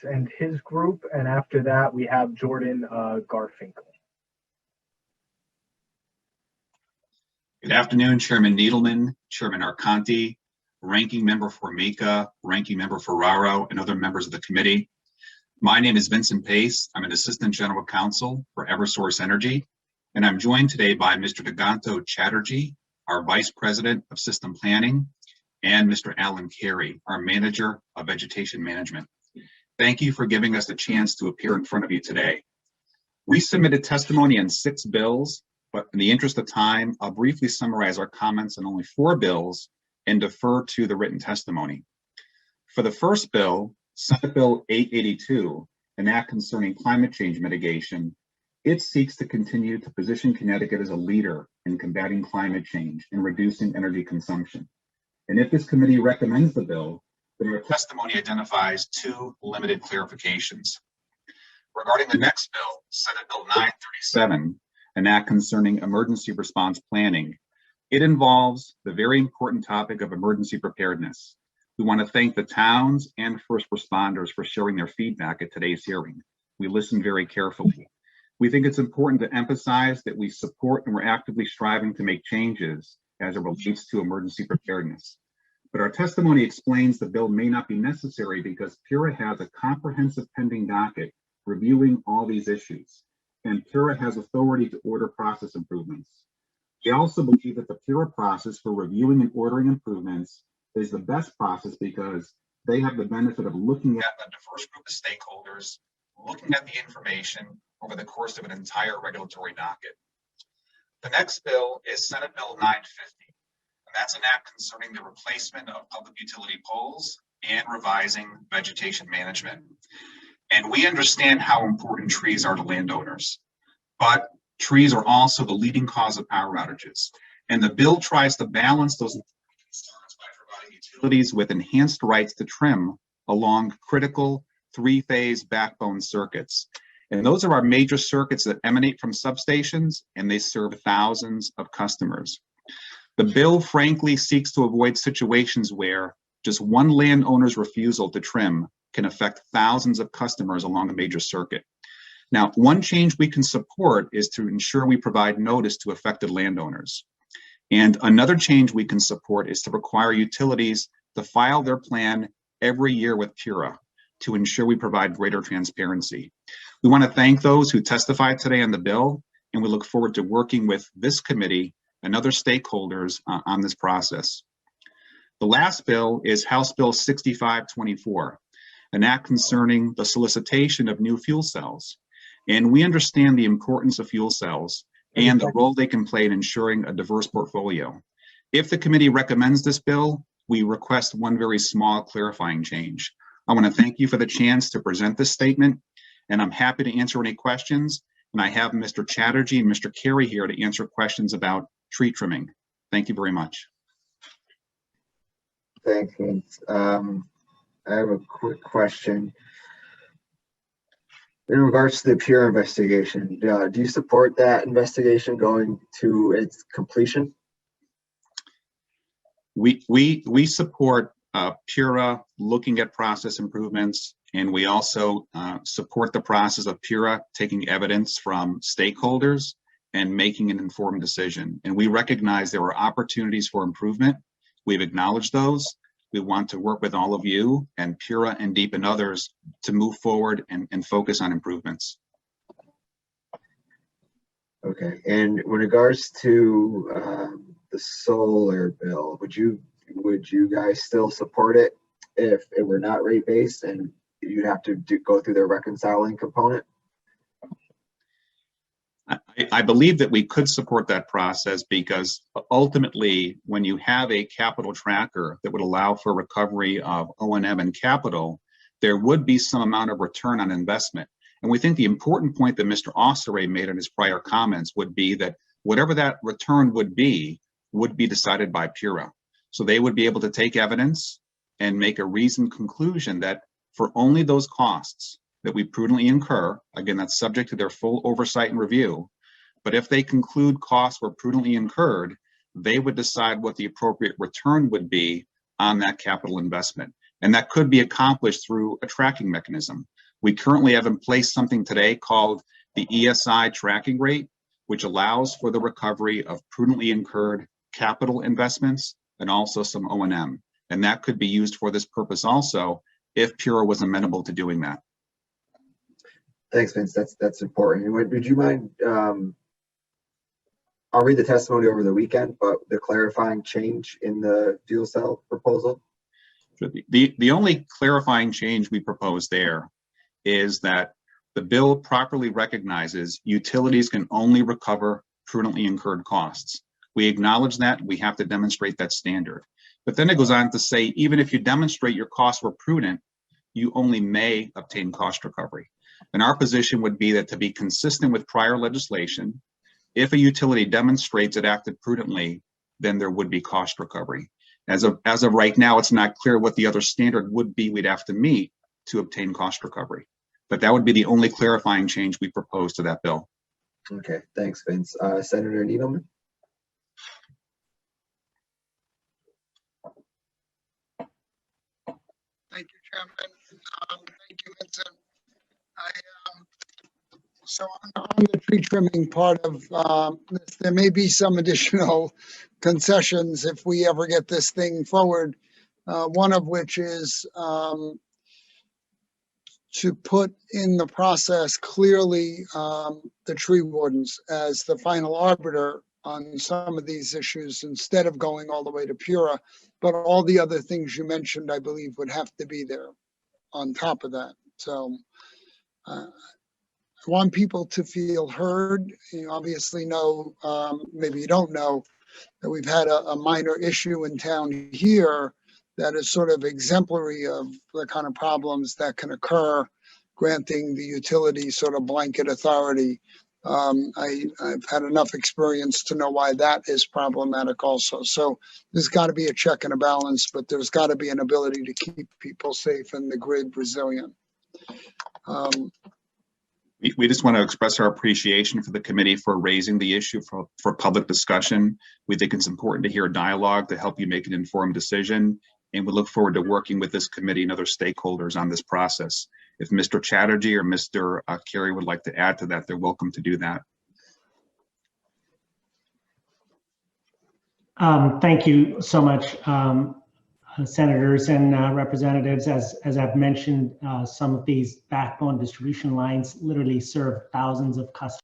and his group. And after that, we have Jordan Garfinkel. Good afternoon, Chairman Needleman, Chairman Arconti, Ranking Member Formica, Ranking Member Ferraro, and other members of the committee. My name is Vincent Pace. I'm an Assistant General Counsel for Eversource Energy, and I'm joined today by Mr. Diganto Chatterjee, our Vice President of System Planning, and Mr. Alan Carey, our Manager of Vegetation Management. Thank you for giving us the chance to appear in front of you today. We submitted testimony on 6 bills, but in the interest of time, I'll briefly summarize our comments on only 4 bills and defer to the written testimony. For the first bill, Senate Bill 882, an act concerning climate change mitigation, it seeks to continue to position Connecticut as a leader in combating climate change and reducing energy consumption. And if this committee recommends the bill, then our testimony identifies 2 limited clarifications. Regarding the next bill, Senate Bill 937, an act concerning emergency response planning, it involves the very important topic of emergency preparedness. We want to thank the towns and first responders for sharing their feedback at today's hearing. We listened very carefully. We think it's important to emphasize that we support and we're actively striving to make changes as it relates to emergency preparedness. But our testimony explains the bill may not be necessary because PURA has a comprehensive pending docket reviewing all these issues, and PURA has authority to order process improvements. We also believe that the PURA process for reviewing and ordering improvements is the best process because they have the benefit of looking at a diverse group of stakeholders, looking at the information over the course of an entire regulatory docket. The next bill is Senate Bill 950, and that's an act concerning the replacement of public utility poles and revising vegetation management. And we understand how important trees are to landowners, but trees are also the leading cause of power outages. And the bill tries to balance those concerns by providing utilities with enhanced rights to trim along critical 3-phase backbone circuits. And those are our major circuits that emanate from substations, and they serve thousands of customers. The bill frankly seeks to avoid situations where just one landowner's refusal to trim can affect thousands of customers along a major circuit. Now, one change we can support is to ensure we provide notice to affected landowners. And another change we can support is to require utilities to file their plan every year with PURA to ensure we provide greater transparency. We want to thank those who testified today on the bill, and we look forward to working with this committee and other stakeholders on this process. The last bill is House Bill 6524, an act concerning the solicitation of new fuel cells. And we understand the importance of fuel cells and the role they can play in ensuring a diverse portfolio. If the committee recommends this bill, we request one very small clarifying change. I want to thank you for the chance to present this statement, and I'm happy to answer any questions. And I have Mr. Chatterjee and Mr. Carey here to answer questions about tree trimming. Thank you very much. Thanks, Vince. I have a quick question. In regards to the PURA investigation, do you support that investigation going to its completion? We support PURA looking at process improvements, and we also support the process of PURA taking evidence from stakeholders and making an informed decision. And we recognize there are opportunities for improvement. We've acknowledged those. We want to work with all of you and PURA and DEEP and others to move forward and focus on improvements. Okay, and with regards to the solar bill, would you guys still support it if it were not rate-based and you'd have to go through the reconciling component? I believe that we could support that process because ultimately, when you have a capital tracker that would allow for recovery of O&M and capital, there would be some amount of return on investment. And we think the important point that Mr. Osseray made in his prior comments would be that whatever that return would be decided by PURA. So they would be able to take evidence and make a reasoned conclusion that for only those costs that we prudently incur, again, that's subject to their full oversight and review, but if they conclude costs were prudently incurred, they would decide what the appropriate return would be on that capital investment. And that could be accomplished through a tracking mechanism. We currently have in place something today called the ESI tracking rate, which allows for the recovery of prudently incurred capital investments and also some O&M. And that could be used for this purpose also if Pura was amenable to doing that. Thanks, Vince. That's important. Would you mind? I'll read the testimony over the weekend, but the clarifying change in the fuel cell proposal. The only clarifying change we propose there is that the bill properly recognizes utilities can only recover prudently incurred costs. We acknowledge that. We have to demonstrate that standard. But then it goes on to say, even if you demonstrate your costs were prudent, you only may obtain cost recovery. And our position would be that to be consistent with prior legislation, if a utility demonstrates it acted prudently, then there would be cost recovery. As of right now, it's not clear what the other standard would be we'd have to meet to obtain cost recovery. But that would be the only clarifying change we propose to that bill. Okay, thanks, Vince. Senator Needleman. Thank you, Chairman. Thank you, Vincent. So on the tree trimming part of this, there may be some additional concessions if we ever get this thing forward. One of which is to put in the process clearly the tree wardens as the final arbiter on some of these issues instead of going all the way to Pura. But all the other things you mentioned, I believe, would have to be there on top of that. So I want people to feel heard. You obviously know, maybe you don't know, that we've had a minor issue in town here that is sort of exemplary of the kind of problems that can occur granting the utility sort of blanket authority. I've had enough experience to know why that is problematic also. So there's got to be a check and a balance, but there's got to be an ability to keep people safe and the grid resilient. We just want to express our appreciation for the committee for raising the issue for public discussion. We think it's important to hear dialogue to help you make an informed decision. And we look forward to working with this committee and other stakeholders on this process. If Mr. Chatterjee or Mr. Carey would like to add to that, they're welcome to do that. Thank you so much, senators and representatives. As I've mentioned, some of these backbone distribution lines literally serve thousands of customers.